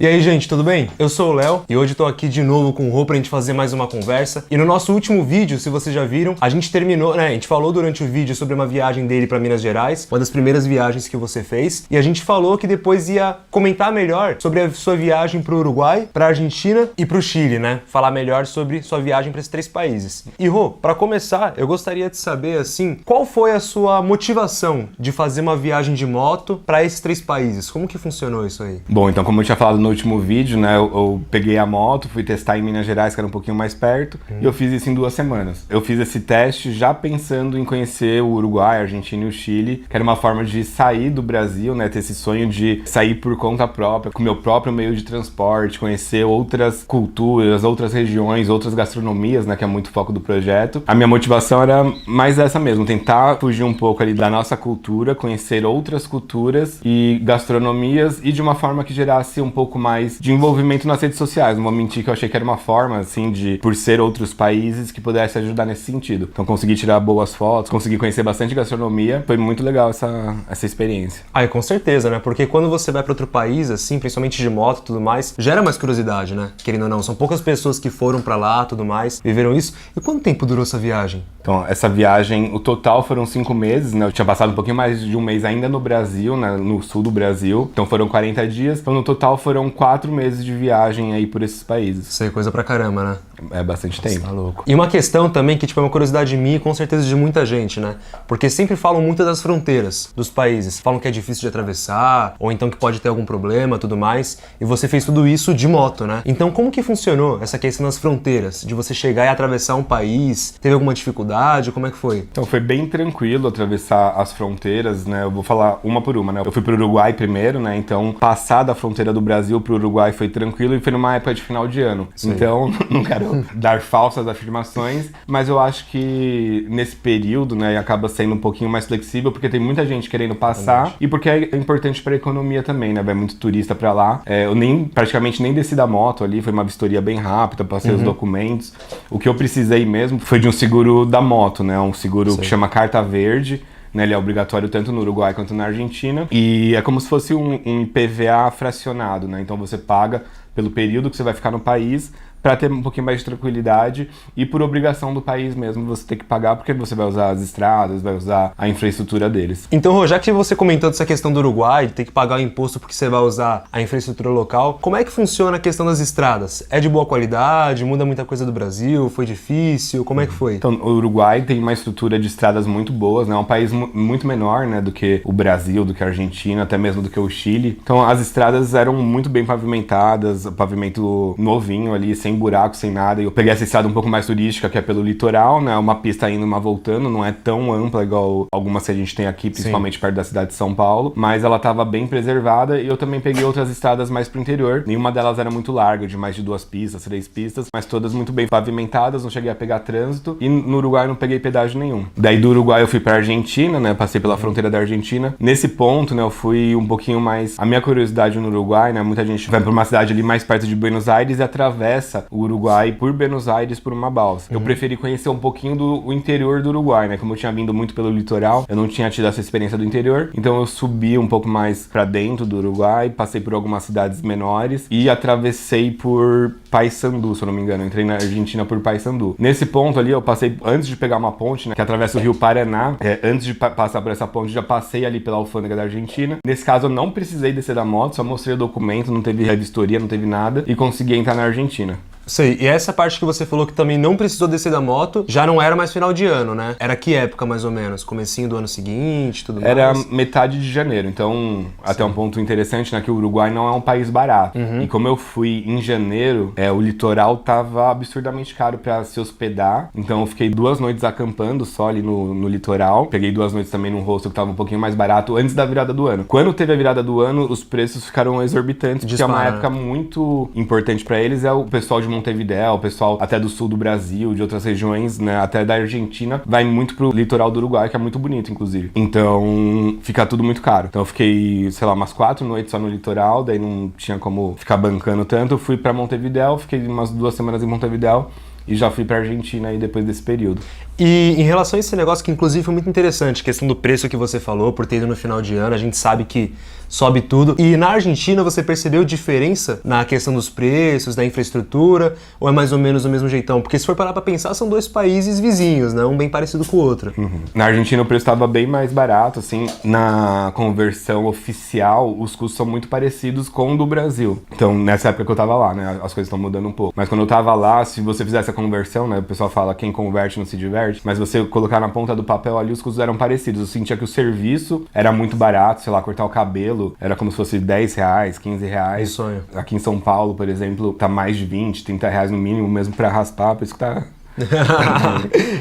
E aí, gente, tudo bem? Eu sou o Léo e hoje tô aqui de novo com o Rô pra gente fazer mais uma conversa. E no nosso último vídeo, se vocês já viram, a gente terminou, né? A gente falou durante o vídeo sobre uma viagem dele pra Minas Gerais, uma das primeiras viagens que você fez. E a gente falou que depois ia comentar melhor sobre a sua viagem pro Uruguai, pra Argentina e pro Chile, né? Falar melhor sobre sua viagem pra esses três países. E Rô, pra começar, eu gostaria de saber, assim, qual foi a sua motivação de fazer uma viagem de moto pra esses três países? Como que funcionou isso aí? Bom, então como eu tinha falado no último vídeo, né, eu peguei a moto, fui testar em Minas Gerais, que era um pouquinho mais perto, e eu fiz isso em 2 semanas. Eu fiz esse teste já pensando em conhecer o Uruguai, a Argentina e o Chile, que era uma forma de sair do Brasil, né, ter esse sonho de sair por conta própria, com o meu próprio meio de transporte, conhecer outras culturas, outras regiões, outras gastronomias, né, que é muito o foco do projeto. A minha motivação era mais essa mesmo, tentar fugir um pouco ali da nossa cultura, conhecer outras culturas e gastronomias e de uma forma que gerasse um pouco mais de envolvimento nas redes sociais. Não vou mentir que eu achei que era uma forma, assim, de, por ser outros países, que pudesse ajudar nesse sentido. Então consegui tirar boas fotos, consegui conhecer bastante gastronomia. Foi muito legal essa experiência. Ah, com certeza, né? Porque quando você vai para outro país, assim, principalmente de moto e tudo mais, gera mais curiosidade, né? Querendo ou não, são poucas pessoas que foram para lá, tudo mais, viveram isso. E quanto tempo durou essa viagem? Então, essa viagem, o total foram 5 meses, né? Eu tinha passado um pouquinho mais de um mês ainda no Brasil, né? No sul do Brasil. Então foram 40 dias. Então no total foram 4 meses de viagem aí por esses países. Isso aí é coisa pra caramba, né? É bastante tempo. Tá louco. E uma questão também que, tipo, é uma curiosidade minha e com certeza de muita gente, né? Porque sempre falam muito das fronteiras dos países. Falam que é difícil de atravessar, ou então que pode ter algum problema, tudo mais. E você fez tudo isso de moto, né? Então como que funcionou essa questão das fronteiras? De você chegar e atravessar um país? Teve alguma dificuldade? Como é que foi? Então foi bem tranquilo atravessar as fronteiras, né? Eu vou falar uma por uma, né? Eu fui pro Uruguai primeiro, né? Então passar da fronteira do Brasil pro Uruguai foi tranquilo e foi numa época de final de ano. Sim. Então não quero dar falsas afirmações, mas eu acho que nesse período, né, acaba sendo um pouquinho mais flexível porque tem muita gente querendo passar e porque é importante para a economia também, né? Vai muito turista para lá. Eu praticamente nem desci da moto ali, foi uma vistoria bem rápida, passei os documentos. O que eu precisei mesmo foi de um seguro da moto, né? Um seguro que chama Carta Verde. Né, ele é obrigatório tanto no Uruguai quanto na Argentina e é como se fosse um IPVA fracionado, né? Então você paga pelo período que você vai ficar no país para ter um pouquinho mais de tranquilidade e por obrigação do país mesmo você ter que pagar porque você vai usar as estradas, vai usar a infraestrutura deles. Então, Rô, já que você comentou dessa questão do Uruguai, de ter que pagar o imposto porque você vai usar a infraestrutura local, como é que funciona a questão das estradas? É de boa qualidade? Muda muita coisa do Brasil? Foi difícil? Como é que foi? Então, o Uruguai tem uma estrutura de estradas muito boas, né? É um país muito menor, né, do que o Brasil, do que a Argentina, até mesmo do que o Chile. Então, as estradas eram muito bem pavimentadas, pavimento novinho ali, sem buraco, sem nada. Eu peguei essa estrada um pouco mais turística, que é pelo litoral, né? Uma pista indo, uma voltando, não é tão ampla igual algumas que a gente tem aqui, principalmente perto da cidade de São Paulo, mas ela estava bem preservada e eu também peguei outras estradas mais pro interior. Nenhuma delas era muito larga, de mais de 2 pistas, 3 pistas, mas todas muito bem pavimentadas, não cheguei a pegar trânsito e no Uruguai não peguei pedágio nenhum. Daí do Uruguai eu fui pra Argentina, né? Passei pela fronteira da Argentina. Nesse ponto, né, eu fui um pouquinho mais... A minha curiosidade no Uruguai, né? Muita gente vai pra uma cidade ali mais perto de Buenos Aires e atravessa o Uruguai por Buenos Aires por uma balsa. Eu preferi conhecer um pouquinho do interior do Uruguai, né? Como eu tinha vindo muito pelo litoral, eu não tinha tido essa experiência do interior, então eu subi um pouco mais pra dentro do Uruguai, passei por algumas cidades menores e atravessei por Paysandú, se eu não me engano. Eu entrei na Argentina por Paysandú. Nesse ponto ali, eu passei, antes de pegar uma ponte, né, que atravessa o Rio Paraná, antes de passar por essa ponte, já passei ali pela alfândega da Argentina. Nesse caso, eu não precisei descer da moto, só mostrei o documento, não teve revistoria, não teve nada, e consegui entrar na Argentina. Sei, e essa parte que você falou que também não precisou descer da moto, já não era mais final de ano, né? Era que época, mais ou menos? Comecinho do ano seguinte, tudo mais? Era metade de janeiro, então até um ponto interessante, né, que o Uruguai não é um país barato. E como eu fui em janeiro, o litoral tava absurdamente caro pra se hospedar, então eu fiquei 2 noites acampando só ali no litoral. Peguei 2 noites também num hostel que tava um pouquinho mais barato antes da virada do ano. Quando teve a virada do ano, os preços ficaram exorbitantes, porque é uma época muito importante pra eles, é o pessoal de Montevidéu, o pessoal até do sul do Brasil, de outras regiões, né, até da Argentina, vai muito pro litoral do Uruguai, que é muito bonito, inclusive. Então, fica tudo muito caro. Então eu fiquei, sei lá, umas 4 noites só no litoral, daí não tinha como ficar bancando tanto. Eu fui pra Montevidéu, fiquei umas 2 semanas em Montevidéu, e já fui pra Argentina aí depois desse período. E em relação a esse negócio que inclusive foi muito interessante, a questão do preço que você falou, por ter ido no final de ano, a gente sabe que sobe tudo. E na Argentina você percebeu diferença na questão dos preços, da infraestrutura, ou é mais ou menos o mesmo jeitão? Porque se for parar pra pensar, são dois países vizinhos, né? Um bem parecido com o outro. Na Argentina o preço estava bem mais barato, assim, na conversão oficial os custos são muito parecidos com o do Brasil. Então nessa época que eu tava lá, né, as coisas estão mudando um pouco. Mas quando eu tava lá, se você fizesse a conversão, né, o pessoal fala quem converte não se diverte, mas você colocar na ponta do papel ali os custos eram parecidos. Eu sentia que o serviço era muito barato, sei lá, cortar o cabelo era como se fosse R$10, R$15. Sonho. Aqui em São Paulo, por exemplo, tá mais de 20, R$30 no mínimo, mesmo pra raspar, por isso que tá...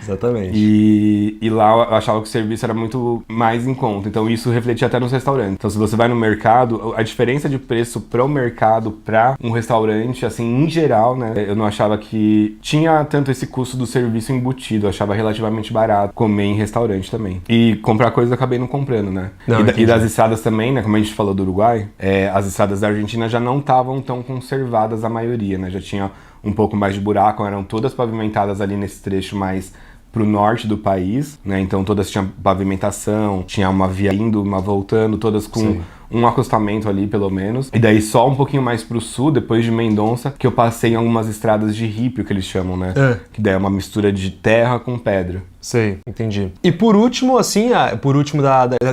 Exatamente. E lá eu achava que o serviço era muito mais em conta, então isso refletia até nos restaurantes. Então se você vai no mercado, a diferença de preço para o mercado para um restaurante, assim, em geral, né, eu não achava que tinha tanto esse custo do serviço embutido, eu achava relativamente barato comer em restaurante também. E comprar coisas eu acabei não comprando, né? Não, e das estradas também, né, como a gente falou do Uruguai, as estradas da Argentina já não estavam tão conservadas a maioria, né, já tinha um pouco mais de buraco, eram todas pavimentadas ali nesse trecho mais pro norte do país, né? Então todas tinham pavimentação, tinha uma via indo, uma voltando, todas com Sim. um acostamento ali pelo menos. E daí só um pouquinho mais pro sul, depois de Mendonça, que eu passei em algumas estradas de rípio, que eles chamam, né? Que daí é uma mistura de terra com pedra. Sei, entendi. E por último, assim,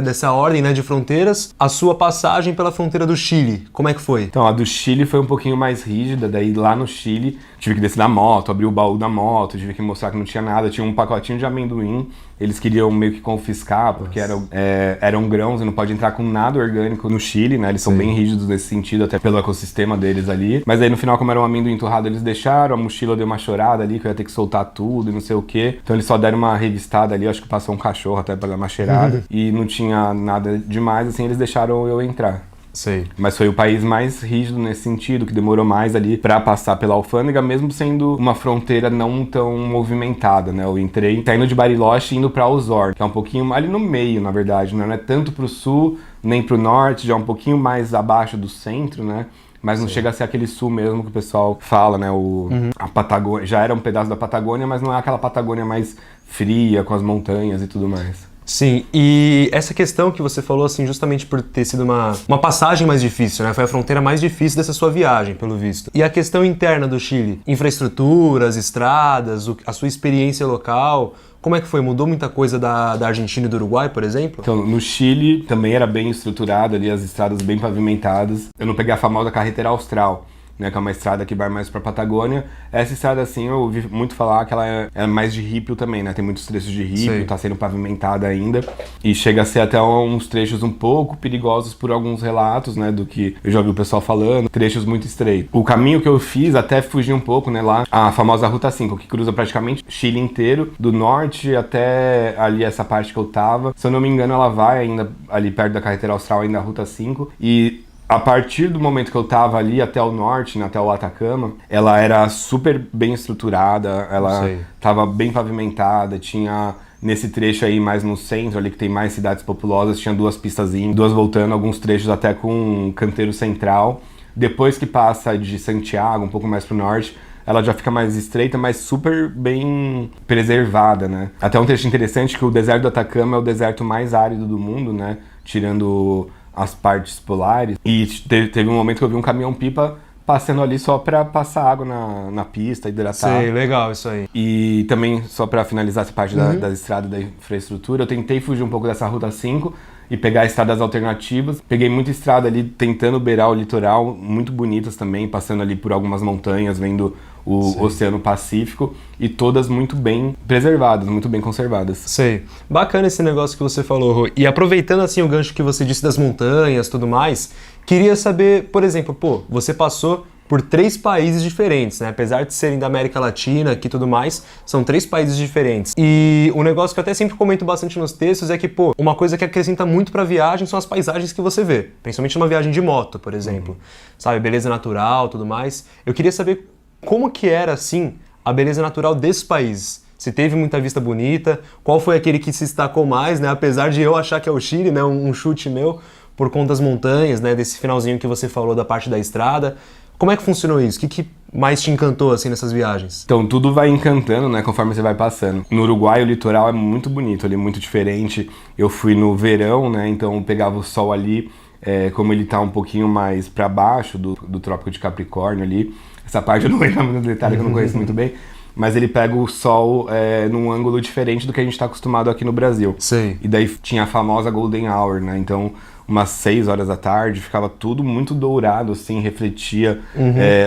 dessa ordem, né, de fronteiras, a sua passagem pela fronteira do Chile, como é que foi? Então, a do Chile foi um pouquinho mais rígida, daí lá no Chile tive que descer da moto, abrir o baú da moto, tive que mostrar que não tinha nada, tinha um pacotinho de amendoim, eles queriam meio que confiscar, porque eram grãos e não pode entrar com nada orgânico no Chile, né, eles são bem rígidos nesse sentido, até pelo ecossistema deles ali, mas aí no final, como era um amendoim torrado, eles deixaram, a mochila deu uma chorada ali, que eu ia ter que soltar tudo e não sei o quê, então eles só deram uma revistada ali, acho que passou um cachorro até pra dar uma cheirada, e não tinha nada demais, assim, eles deixaram eu entrar. Sei. Mas foi o país mais rígido nesse sentido, que demorou mais ali pra passar pela alfândega, mesmo sendo uma fronteira não tão movimentada, né? Eu entrei saindo de Bariloche e indo pra Osório, que é um pouquinho ali no meio, na verdade, né? Não é tanto pro sul, nem pro norte, já é um pouquinho mais abaixo do centro, né? Mas não chega a ser aquele sul mesmo que o pessoal fala, né? A Patagônia, já era um pedaço da Patagônia, mas não é aquela Patagônia mais fria, com as montanhas e tudo mais. Sim, e essa questão que você falou, assim, justamente por ter sido uma passagem mais difícil, né? Foi a fronteira mais difícil dessa sua viagem, pelo visto. E a questão interna do Chile? Infraestruturas, estradas, a sua experiência local, como é que foi? Mudou muita coisa da Argentina e do Uruguai, por exemplo? Então, no Chile também era bem estruturado ali, as estradas bem pavimentadas. Eu não peguei a famosa carretera austral, né, que é uma estrada que vai mais pra Patagônia. Essa estrada, assim, eu ouvi muito falar que ela é mais de rípio também, né? Tem muitos trechos de rípio, tá sendo pavimentada ainda. E chega a ser até uns trechos um pouco perigosos por alguns relatos, né? Do que eu já ouvi o pessoal falando. Trechos muito estreitos. O caminho que eu fiz até fugir um pouco, né? Lá, a famosa Ruta 5, que cruza praticamente Chile inteiro, do norte até ali essa parte que eu tava. Se eu não me engano, ela vai ainda ali perto da carretera austral, ainda a Ruta 5. E a partir do momento que eu tava ali até o norte, né, até o Atacama, ela era super bem estruturada, ela tava bem pavimentada, tinha nesse trecho aí mais no centro, ali que tem mais cidades populosas, tinha 2 pistas indo, 2 voltando, alguns trechos até com um canteiro central. Depois que passa de Santiago, um pouco mais pro norte, ela já fica mais estreita, mas super bem preservada, né? Até um trecho interessante que o deserto do Atacama é o deserto mais árido do mundo, né? Tirando as partes polares, e teve um momento que eu vi um caminhão-pipa passando ali só pra passar água na pista, hidratar. Sei, legal isso aí. E também, só pra finalizar essa parte da estrada, da infraestrutura, eu tentei fugir um pouco dessa Ruta 5 e pegar estradas alternativas. Peguei muita estrada ali tentando beirar o litoral, muito bonitas também, passando ali por algumas montanhas, vendo o Oceano Pacífico, e todas muito bem preservadas, muito bem conservadas. Sei. Bacana esse negócio que você falou, Rô. E aproveitando assim o gancho que você disse das montanhas e tudo mais, queria saber, por exemplo, você passou por 3 países diferentes, né? Apesar de serem da América Latina aqui e tudo mais, são 3 países diferentes. E um negócio que eu até sempre comento bastante nos textos é que, uma coisa que acrescenta muito pra viagem são as paisagens que você vê. Principalmente numa viagem de moto, por exemplo. Sabe, beleza natural, tudo mais. Eu queria saber como que era, assim, a beleza natural desses países. Se teve muita vista bonita, qual foi aquele que se destacou mais, né? Apesar de eu achar que é o Chile, né? Um chute meu, por conta das montanhas, né? Desse finalzinho que você falou da parte da estrada. Como é que funcionou isso? O que mais te encantou, assim, nessas viagens? Então, tudo vai encantando, né, conforme você vai passando. No Uruguai, o litoral é muito bonito, ele é muito diferente. Eu fui no verão, né, então eu pegava o sol ali, como ele tá um pouquinho mais para baixo do Trópico de Capricórnio ali. Essa parte eu não vou entrar muito no detalhe, que eu não conheço muito bem. Mas ele pega o sol num ângulo diferente do que a gente tá acostumado aqui no Brasil. Sei. E daí tinha a famosa Golden Hour, né, então umas 6 horas da tarde, ficava tudo muito dourado, assim, refletia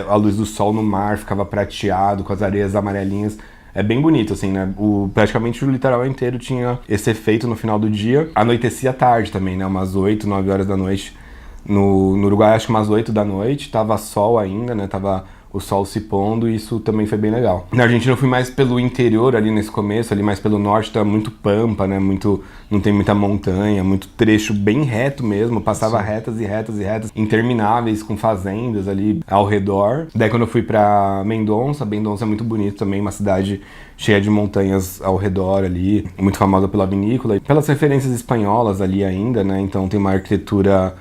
a luz do sol no mar, ficava prateado, com as areias amarelinhas. É bem bonito, assim, né? Praticamente o litoral inteiro tinha esse efeito no final do dia. Anoitecia tarde também, né? Umas 8, 9 horas da noite. No Uruguai, acho que umas 8 da noite, tava sol ainda, né? Tava o sol se pondo e isso também foi bem legal. Na Argentina eu fui mais pelo interior ali nesse começo, ali mais pelo norte, tá muito pampa, né? Não tem muita montanha, muito trecho bem reto mesmo, passava retas e retas e retas, intermináveis, com fazendas ali ao redor. Daí quando eu fui pra Mendoza é muito bonito também, uma cidade cheia de montanhas ao redor ali, muito famosa pela vinícola, pelas referências espanholas ali ainda, né? Então tem uma arquitetura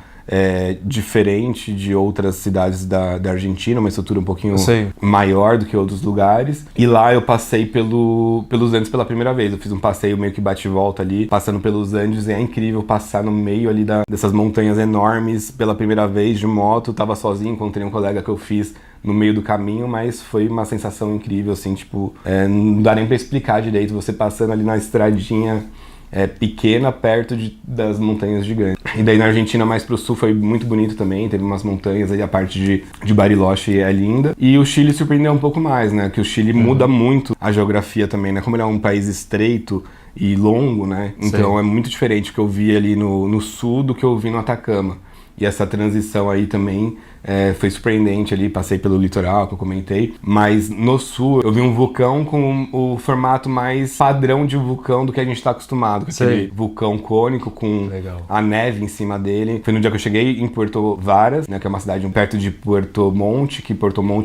diferente de outras cidades da Argentina, uma estrutura um pouquinho maior do que outros lugares. E lá eu passei pelos Andes pela primeira vez. Eu fiz um passeio meio que bate-volta ali, passando pelos Andes, e é incrível passar no meio ali dessas montanhas enormes pela primeira vez de moto. Tava sozinho, encontrei um colega que eu fiz no meio do caminho, mas foi uma sensação incrível, assim, tipo, não dá nem pra explicar direito, você passando ali na estradinha pequena, perto das montanhas gigantes. E daí na Argentina, mais pro sul, foi muito bonito também, teve umas montanhas aí, a parte de Bariloche é linda. E o Chile surpreendeu um pouco mais, né, que o Chile muda muito a geografia também, né, como ele é um país estreito e longo, né, então é muito diferente o que eu vi ali no sul do que eu vi no Atacama. E essa transição aí também foi surpreendente ali, passei pelo litoral que eu comentei, mas no sul eu vi um vulcão com o formato mais padrão de vulcão do que a gente está acostumado, com aquele vulcão cônico com a neve em cima dele. Foi no dia que eu cheguei em Puerto Varas, né, que é uma cidade perto de Puerto Montt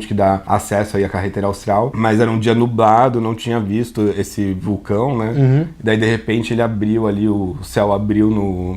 que dá acesso aí à carretera austral, mas era um dia nublado, não tinha visto esse vulcão, né, e daí de repente ele abriu ali, o céu abriu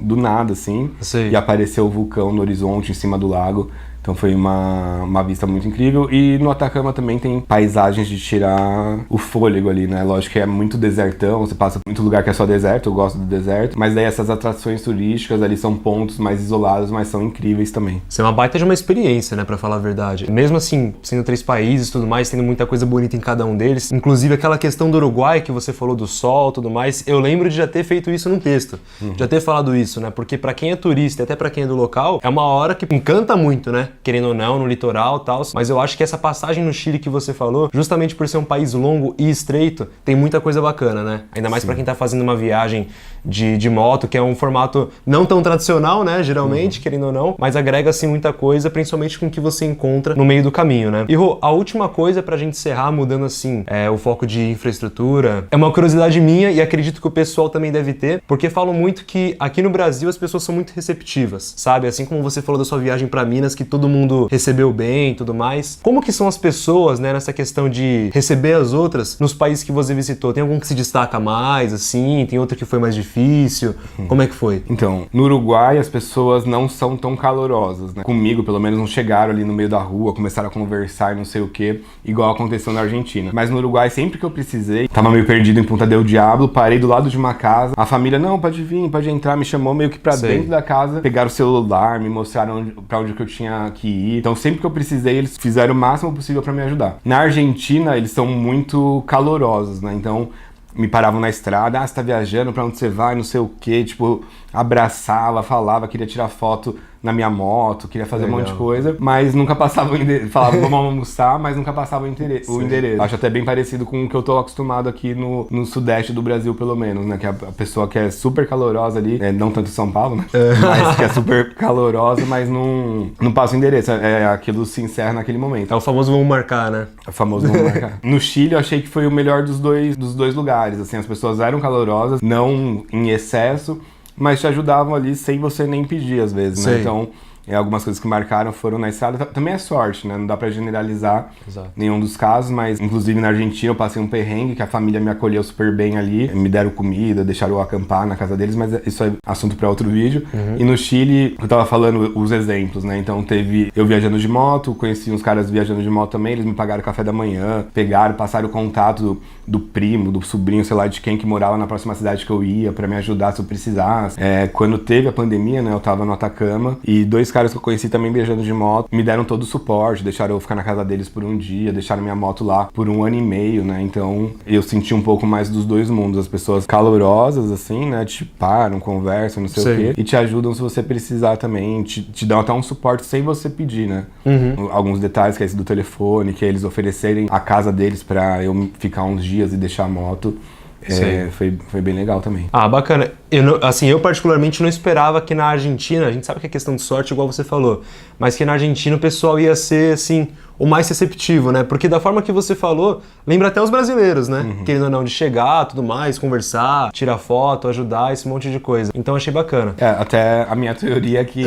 do nada assim, e apareceu o vulcão no horizonte em cima do lago. Então foi uma vista muito incrível. E no Atacama também tem paisagens de tirar o fôlego ali, né? Lógico que é muito desertão, você passa por muito lugar que é só deserto, eu gosto do deserto. Mas daí essas atrações turísticas ali são pontos mais isolados, mas são incríveis também. Isso é uma baita de uma experiência, né, pra falar a verdade. Mesmo assim, sendo 3 países e tudo mais, tendo muita coisa bonita em cada um deles. Inclusive aquela questão do Uruguai, que você falou do sol e tudo mais, eu lembro de já ter feito isso num texto. Já ter falado isso, né? Porque pra quem é turista e até pra quem é do local, é uma hora que encanta muito, né? Querendo ou não, no litoral e tal, mas eu acho que essa passagem no Chile que você falou, justamente por ser um país longo e estreito, tem muita coisa bacana, né? Ainda mais pra quem tá fazendo uma viagem de moto, que é um formato não tão tradicional, né, geralmente, querendo ou não, mas agrega, assim, muita coisa, principalmente com o que você encontra no meio do caminho, né? E, Rô, a última coisa pra gente encerrar, mudando, assim, o foco de infraestrutura, é uma curiosidade minha e acredito que o pessoal também deve ter, porque falam muito que aqui no Brasil as pessoas são muito receptivas, sabe? Assim como você falou da sua viagem pra Minas, que todo mundo recebeu bem e tudo mais. Como que são as pessoas, né, nessa questão de receber as outras nos países que você visitou? Tem algum que se destaca mais, assim? Tem outro que foi mais difícil? Como é que foi? Então, no Uruguai as pessoas não são tão calorosas, né? Comigo, pelo menos, não chegaram ali no meio da rua, começaram a conversar e não sei o que, igual aconteceu na Argentina. Mas no Uruguai, sempre que eu precisei, tava meio perdido em Punta del Diablo, parei do lado de uma casa, a família, não, pode vir, pode entrar, me chamou meio que pra dentro da casa, pegaram o celular, me mostraram pra onde que eu tinha que ir. Então, sempre que eu precisei, eles fizeram o máximo possível pra me ajudar. Na Argentina, eles são muito calorosos, né? Então, me paravam na estrada, você tá viajando, pra onde você vai, não sei o quê, tipo, abraçava, falava, queria tirar foto na minha moto, queria fazer um monte de coisa, mas nunca passava o endereço, falava vamos almoçar, mas nunca passava o endereço. Acho até bem parecido com o que eu tô acostumado aqui no sudeste do Brasil, pelo menos, né, que a pessoa que é super calorosa ali, não tanto em São Paulo, né, mas que é super calorosa, mas não passa o endereço, aquilo se encerra naquele momento. É o famoso vamos marcar, né? É o famoso vamos marcar. No Chile, eu achei que foi o melhor dos dois lugares, assim, as pessoas eram calorosas, não em excesso, mas te ajudavam ali sem você nem pedir, às vezes, né? Então, Algumas coisas que marcaram foram na estrada. Também é sorte, né? Não dá pra generalizar nenhum dos casos, mas inclusive na Argentina eu passei um perrengue que a família me acolheu super bem ali, me deram comida, deixaram eu acampar na casa deles, mas isso é assunto pra outro vídeo. E no Chile, eu tava falando os exemplos, né? Então teve eu viajando de moto, conheci uns caras viajando de moto também, eles me pagaram café da manhã, passaram o contato do primo, do sobrinho, sei lá, de quem que morava na próxima cidade que eu ia pra me ajudar se eu precisasse. Quando teve a pandemia, né, eu tava no Atacama e 2 caras que eu conheci também viajando de moto me deram todo o suporte, deixaram eu ficar na casa deles por um dia, deixaram minha moto lá por 1 ano e meio, né, então eu senti um pouco mais dos 2 mundos, as pessoas calorosas, assim, né, te param, conversam, não sei o quê, e te ajudam se você precisar também, te dão até um suporte sem você pedir, né. Alguns detalhes, que é esse do telefone, que é eles oferecerem a casa deles pra eu ficar uns dias e deixar a moto. Foi bem legal também. Ah, bacana. Eu particularmente não esperava que na Argentina, a gente sabe que é questão de sorte, igual você falou, mas que na Argentina o pessoal ia ser, assim, o mais receptivo, né? Porque da forma que você falou, lembra até os brasileiros, né? Querendo ou não, de chegar, tudo mais, conversar, tirar foto, ajudar, esse monte de coisa. Então achei bacana. Até a minha teoria é que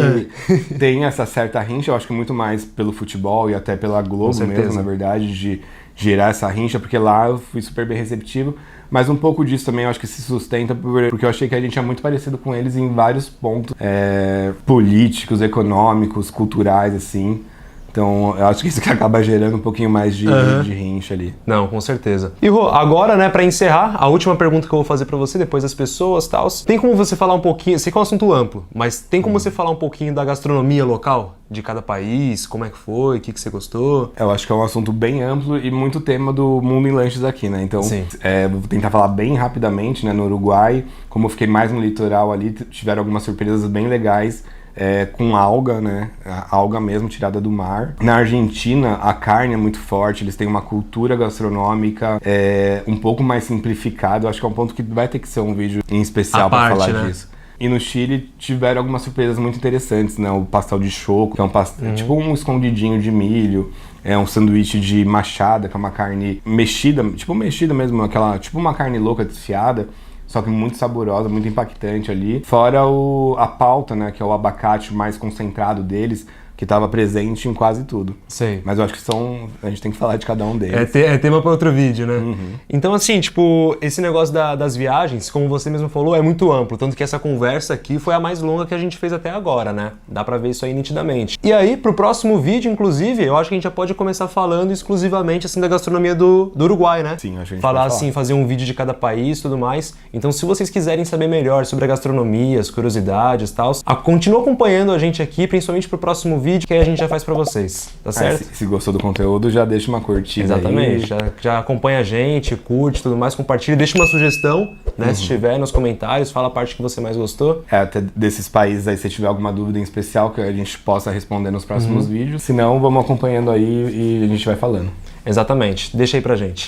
tem essa certa rincha, eu acho que muito mais pelo futebol e até pela Globo mesmo, na verdade, de gerar essa rincha, porque lá eu fui super bem receptivo. Mas um pouco disso também eu acho que se sustenta porque eu achei que a gente é muito parecido com eles em vários pontos políticos, econômicos, culturais, assim. Então, eu acho que isso que acaba gerando um pouquinho mais de rincha ali. Não, com certeza. E Rô, agora, né, pra encerrar, a última pergunta que eu vou fazer pra você, depois das pessoas e tal, tem como você falar um pouquinho, sei que é um assunto amplo, mas tem como você falar um pouquinho da gastronomia local? De cada país, como é que foi, o que você gostou? Eu acho que é um assunto bem amplo e muito tema do mundo em lanches aqui, né? Então, vou tentar falar bem rapidamente, né? No Uruguai, como eu fiquei mais no litoral ali, tiveram algumas surpresas bem legais. Com alga, né? A alga mesmo, tirada do mar. Na Argentina, a carne é muito forte, eles têm uma cultura gastronômica um pouco mais simplificada. Eu acho que é um ponto que vai ter que ser um vídeo em especial para falar disso. E no Chile tiveram algumas surpresas muito interessantes, né? O pastel de choco, que é um tipo um escondidinho de milho. É um sanduíche de machada, que é uma carne mexida mesmo, tipo uma carne louca desfiada. Só que muito saborosa, muito impactante ali. Fora a palta, né, que é o abacate mais concentrado deles, que estava presente em quase tudo. Sim. Mas eu acho que a gente tem que falar de cada um deles. É tema para outro vídeo, né? Então, assim, tipo, esse negócio das viagens, como você mesmo falou, é muito amplo. Tanto que essa conversa aqui foi a mais longa que a gente fez até agora, né? Dá pra ver isso aí nitidamente. E aí, pro próximo vídeo, inclusive, eu acho que a gente já pode começar falando exclusivamente, assim, da gastronomia do Uruguai, né? Sim, acho que a gente falar assim, fazer um vídeo de cada país e tudo mais. Então, se vocês quiserem saber melhor sobre a gastronomia, as curiosidades e tal, continua acompanhando a gente aqui, principalmente pro próximo vídeo, que aí a gente já faz pra vocês, tá certo? Se gostou do conteúdo, já deixa uma curtida. Exatamente, aí. Já acompanha a gente, curte tudo mais, compartilha, deixa uma sugestão, né, se tiver nos comentários, fala a parte que você mais gostou. Até desses países aí, se tiver alguma dúvida em especial que a gente possa responder nos próximos vídeos. Se não, vamos acompanhando aí e a gente vai falando. Exatamente, deixa aí pra gente.